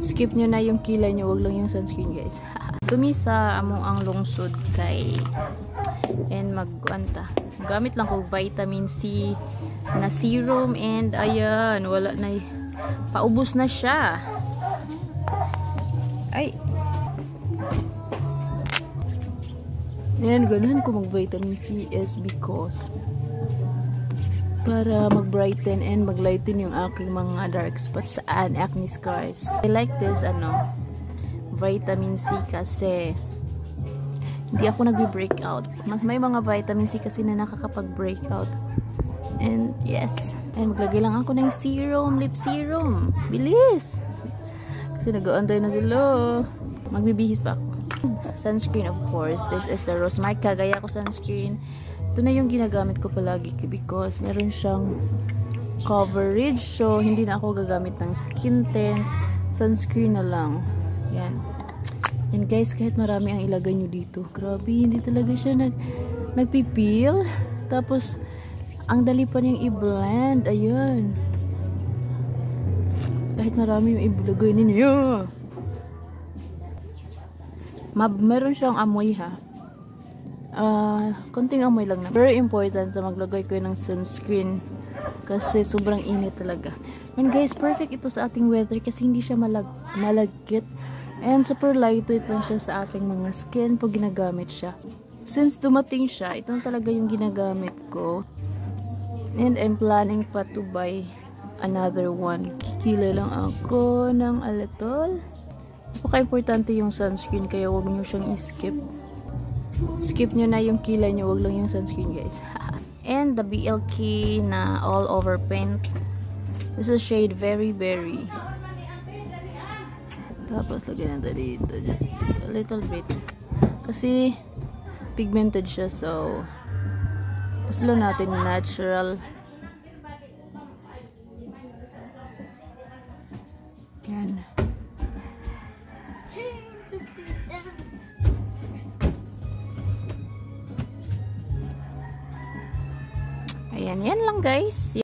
Skip nyo na yung kilay nyo, wag lang yung sunscreen guys. Tumisa amo ang lungsod kay and magkuanta. Gamit lang ko vitamin C na serum and ayan, wala na, paubos na siya. Ay. Ayan, ganahan ko mag vitamin C is because para mag-brighten and mag-lighten yung aking mga dark spots and acne scars. I like this vitamin C kasi hindi ako nagbe-breakout. Mas may mga vitamin C kasi na nakakapag-breakout. And yes, and maglagay lang ako ng serum, lip serum. Bilis! Kasi nag-aantay na sila. Magbibihis pa ako. Sunscreen of course. This is the Rosemark Kagaya ko sunscreen. Ito na yung ginagamit ko palagi because meron siyang coverage. So, hindi na ako gagamit ng skin tint. Sunscreen na lang. Yan. And guys, kahit marami ang ilagay nyo dito. Grabe, hindi talaga siya nagpipil. Tapos, ang dali pa niyang i-blend. Ayan. Kahit marami yung ilagay ninyo. Meron siyang amoy ha. Konting amoy lang na. Very important sa maglagay ko ng sunscreen kasi sobrang init talaga. And guys, perfect ito sa ating weather kasi hindi siya malagkit and super lightweight lang siya sa ating mga skin pag ginagamit siya. Since dumating siya, ito talaga yung ginagamit ko. And I'm planning pa to buy another one. Kikila lang ako ng a little. Napaka-importante yung sunscreen kaya huwag nyo siyang i-skip. Skip nyo na yung kilay nyo, wag lang yung sunscreen guys. And the BLK na all over paint. This is shade Very Berry. Tapos lagyan natin dito just a little bit. Kasi pigmented siya so gusto lang natin natural. Yan. Ayan, yan lang guys.